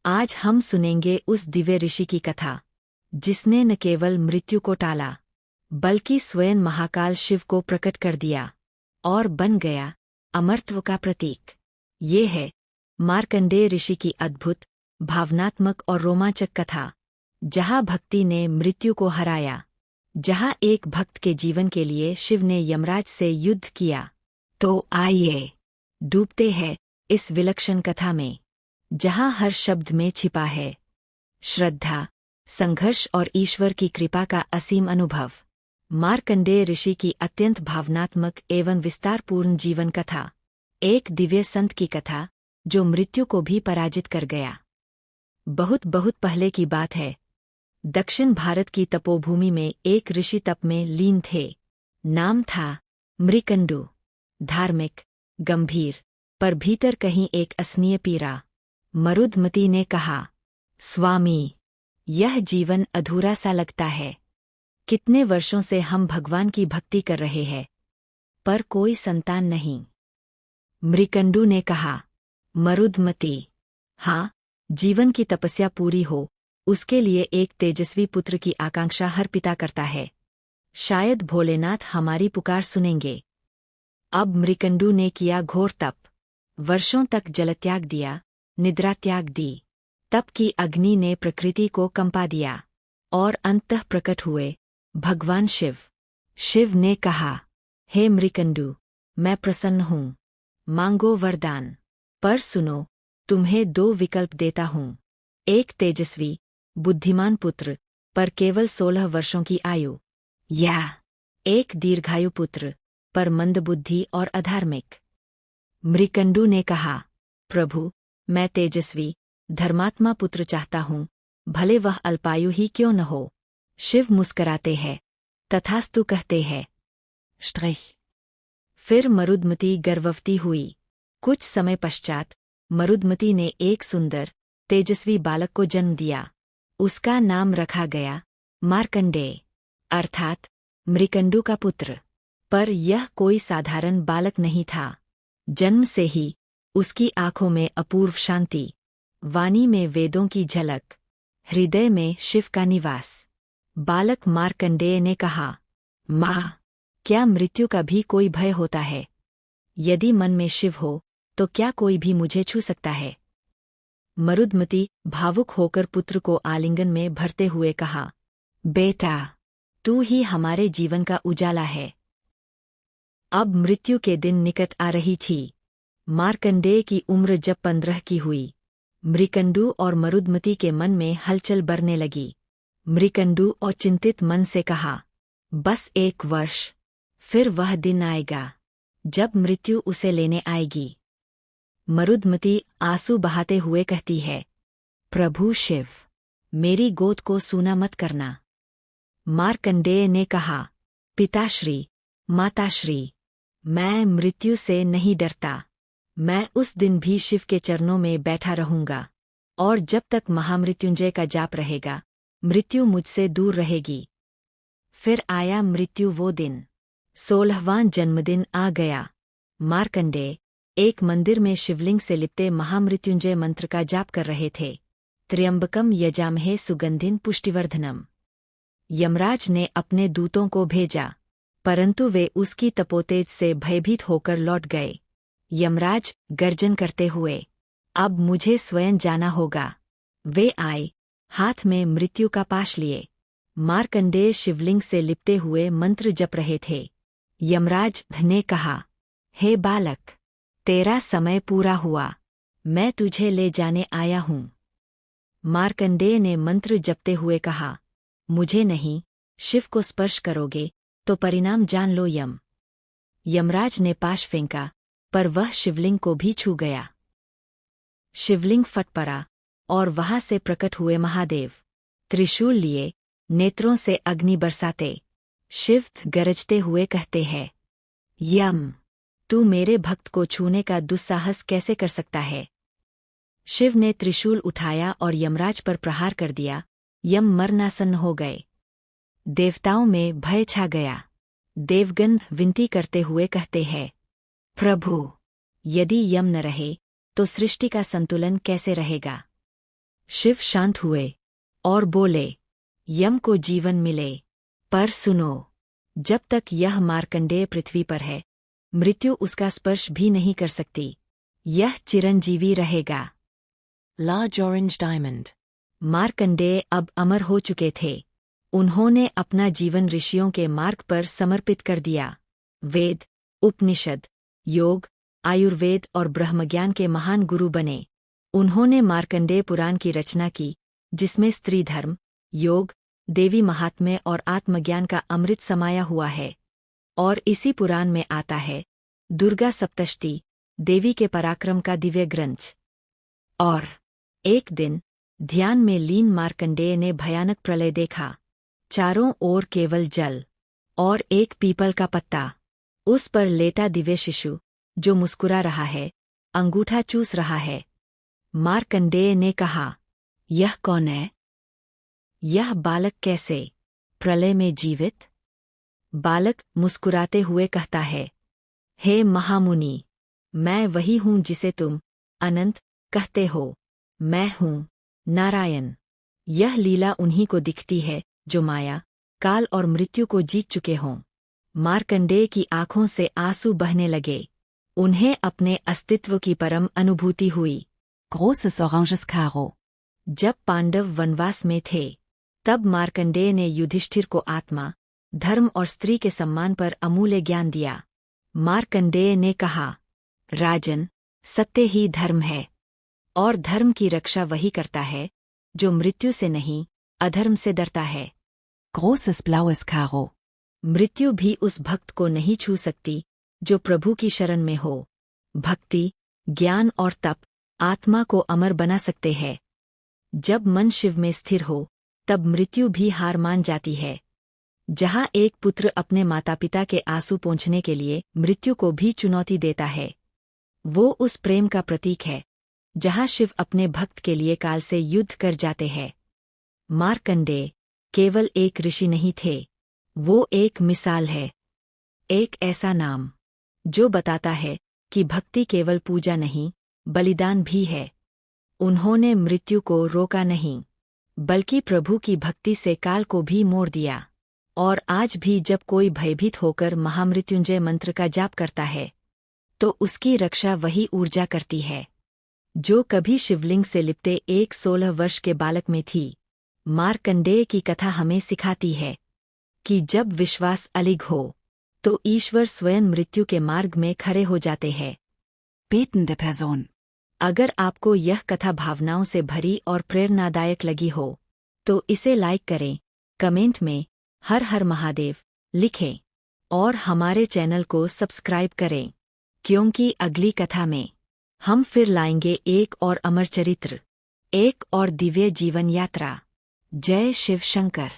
आज हम सुनेंगे उस दिव्य ऋषि की कथा जिसने न केवल मृत्यु को टाला बल्कि स्वयं महाकाल शिव को प्रकट कर दिया और बन गया अमरत्व का प्रतीक। ये है मार्कंडेय ऋषि की अद्भुत, भावनात्मक और रोमांचक कथा, जहाँ भक्ति ने मृत्यु को हराया, जहाँ एक भक्त के जीवन के लिए शिव ने यमराज से युद्ध किया। तो आइए डूबते हैं इस विलक्षण कथा में, जहाँ हर शब्द में छिपा है श्रद्धा, संघर्ष और ईश्वर की कृपा का असीम अनुभव। मार्कंडेय ऋषि की अत्यंत भावनात्मक एवं विस्तारपूर्ण जीवन कथा, एक दिव्य संत की कथा जो मृत्यु को भी पराजित कर गया। बहुत बहुत पहले की बात है। दक्षिण भारत की तपोभूमि में एक ऋषि तप में लीन थे। नाम था मृकंडु। धार्मिक, गंभीर, पर भीतर कहीं एक असनीय पीड़ा। मरुदमती ने कहा, स्वामी, यह जीवन अधूरा सा लगता है। कितने वर्षों से हम भगवान की भक्ति कर रहे हैं, पर कोई संतान नहीं। मृकंडु ने कहा, मरुदमती, हाँ, जीवन की तपस्या पूरी हो, उसके लिए एक तेजस्वी पुत्र की आकांक्षा हर पिता करता है। शायद भोलेनाथ हमारी पुकार सुनेंगे। अब मृकंडु ने किया घोर तप। वर्षों तक जलत्याग दिया, निद्रा त्याग दी। तप की अग्नि ने प्रकृति को कंपा दिया और अंततः प्रकट हुए भगवान शिव। शिव ने कहा, हे मृकंडु, मैं प्रसन्न हूँ, मांगो वरदान। पर सुनो, तुम्हें 2 विकल्प देता हूँ। एक तेजस्वी, बुद्धिमान पुत्र, पर केवल 16 वर्षों की आयु, या एक दीर्घायु पुत्र, पर मंदबुद्धि और अधार्मिक। मृकंडु ने कहा, प्रभु, मैं तेजस्वी, धर्मात्मा पुत्र चाहता हूँ, भले वह अल्पायु ही क्यों न हो। शिव मुस्कराते हैं, तथास्तु कहते हैं। फिर मरुदमती गर्भवती हुई। कुछ समय पश्चात मरुदमती ने एक सुंदर, तेजस्वी बालक को जन्म दिया। उसका नाम रखा गया मार्कंडेय, अर्थात मृकंडु का पुत्र। पर यह कोई साधारण बालक नहीं था। जन्म से ही उसकी आंखों में अपूर्व शांति, वाणी में वेदों की झलक, हृदय में शिव का निवास। बालक मार्कंडेय ने कहा, माँ, क्या मृत्यु का भी कोई भय होता है? यदि मन में शिव हो तो क्या कोई भी मुझे छू सकता है? मरुदमती भावुक होकर पुत्र को आलिंगन में भरते हुए कहा, बेटा, तू ही हमारे जीवन का उजाला है। अब मृत्यु के दिन निकट आ रही थी। मार्कंडेय की उम्र जब 15 की हुई, मृकंडु और मरुदमती के मन में हलचल बढ़ने लगी। मृकंडु और चिंतित मन से कहा, बस 1 वर्ष, फिर वह दिन आएगा जब मृत्यु उसे लेने आएगी। मरुदमती आंसू बहाते हुए कहती है, प्रभु शिव, मेरी गोद को सूना मत करना। मार्कंडेय ने कहा, पिताश्री, माताश्री, मैं मृत्यु से नहीं डरता। मैं उस दिन भी शिव के चरणों में बैठा रहूंगा, और जब तक महामृत्युंजय का जाप रहेगा, मृत्यु मुझसे दूर रहेगी। फिर आया मृत्यु वो दिन। 16वां जन्मदिन आ गया। मार्कंडेय एक मंदिर में शिवलिंग से लिपटे महामृत्युंजय मंत्र का जाप कर रहे थे। त्र्यंबकम यजामहे सुगंधिन पुष्टिवर्धनम। यमराज ने अपने दूतों को भेजा, परंतु वे उसकी तपोतेज से भयभीत होकर लौट गए। यमराज गर्जन करते हुए, अब मुझे स्वयं जाना होगा। वे आए, हाथ में मृत्यु का पाश लिए। मार्कंडेय शिवलिंग से लिपटे हुए मंत्र जप रहे थे। यमराज ने कहा, हे बालक, तेरा समय पूरा हुआ, मैं तुझे ले जाने आया हूँ। मार्कंडेय ने मंत्र जपते हुए कहा, मुझे नहीं, शिव को स्पर्श करोगे तो परिणाम जान लो। यमराज ने पाश फेंका, पर वह शिवलिंग को भी छू गया। शिवलिंग फट पड़ा और वहां से प्रकट हुए महादेव, त्रिशूल लिए, नेत्रों से अग्नि बरसाते। शिव गरजते हुए कहते हैं, यम, तू मेरे भक्त को छूने का दुस्साहस कैसे कर सकता है? शिव ने त्रिशूल उठाया और यमराज पर प्रहार कर दिया। यम मरणासन्न हो गए। देवताओं में भय छा गया। देवगण विनती करते हुए कहते हैं, प्रभु, यदि यम न रहे तो सृष्टि का संतुलन कैसे रहेगा? शिव शांत हुए और बोले, यम को जीवन मिले, पर सुनो, जब तक यह मार्कंडेय पृथ्वी पर है, मृत्यु उसका स्पर्श भी नहीं कर सकती। यह चिरंजीवी रहेगा। Large orange diamond. मार्कंडेय अब अमर हो चुके थे। उन्होंने अपना जीवन ऋषियों के मार्ग पर समर्पित कर दिया। वेद, उपनिषद, योग, आयुर्वेद और ब्रह्मज्ञान के महान गुरु बने। उन्होंने मार्कंडेय पुराण की रचना की, जिसमें स्त्री धर्म, योग, देवी महात्म्य और आत्मज्ञान का अमृत समाया हुआ है। और इसी पुराण में आता है दुर्गा सप्तशती, देवी के पराक्रम का दिव्य ग्रंथ। और एक दिन ध्यान में लीन मार्कंडेय ने भयानक प्रलय देखा। चारों ओर केवल जल और एक पीपल का पत्ता। उस पर लेटा दिव्य शिशु, जो मुस्कुरा रहा है, अंगूठा चूस रहा है। मार्कंडेय ने कहा, यह कौन है? यह बालक कैसे प्रलय में जीवित? बालक मुस्कुराते हुए कहता है, हे महामुनि, मैं वही हूँ जिसे तुम अनंत कहते हो। मैं हूँ नारायण। यह लीला उन्हीं को दिखती है जो माया, काल और मृत्यु को जीत चुके हों। मार्कंडेय की आंखों से आंसू बहने लगे। उन्हें अपने अस्तित्व की परम अनुभूति हुई। Großes oranges Karo. जब पांडव वनवास में थे, तब मार्कंडेय ने युधिष्ठिर को आत्मा, धर्म और स्त्री के सम्मान पर अमूल्य ज्ञान दिया। मार्कंडेय ने कहा, राजन, सत्य ही धर्म है, और धर्म की रक्षा वही करता है जो मृत्यु से नहीं, अधर्म से डरता है। Großes blaues Karo. मृत्यु भी उस भक्त को नहीं छू सकती जो प्रभु की शरण में हो। भक्ति, ज्ञान और तप आत्मा को अमर बना सकते हैं। जब मन शिव में स्थिर हो, तब मृत्यु भी हार मान जाती है। जहाँ एक पुत्र अपने माता पिता के आंसू पोंछने के लिए मृत्यु को भी चुनौती देता है, वो उस प्रेम का प्रतीक है जहाँ शिव अपने भक्त के लिए काल से युद्ध कर जाते हैं। मार्कंडेय केवल एक ऋषि नहीं थे, वो एक मिसाल है। एक ऐसा नाम जो बताता है कि भक्ति केवल पूजा नहीं, बलिदान भी है। उन्होंने मृत्यु को रोका नहीं, बल्कि प्रभु की भक्ति से काल को भी मोड़ दिया। और आज भी जब कोई भयभीत होकर महामृत्युंजय मंत्र का जाप करता है, तो उसकी रक्षा वही ऊर्जा करती है जो कभी शिवलिंग से लिपटे एक 16 वर्ष के बालक में थी। मार्कंडेय की कथा हमें सिखाती है कि जब विश्वास अलिग हो, तो ईश्वर स्वयं मृत्यु के मार्ग में खड़े हो जाते हैं। Betende Person. अगर आपको यह कथा भावनाओं से भरी और प्रेरणादायक लगी हो, तो इसे लाइक करें, कमेंट में हर हर महादेव लिखें और हमारे चैनल को सब्सक्राइब करें, क्योंकि अगली कथा में हम फिर लाएंगे एक और अमर चरित्र, एक और दिव्य जीवन यात्रा। जय शिव शंकर।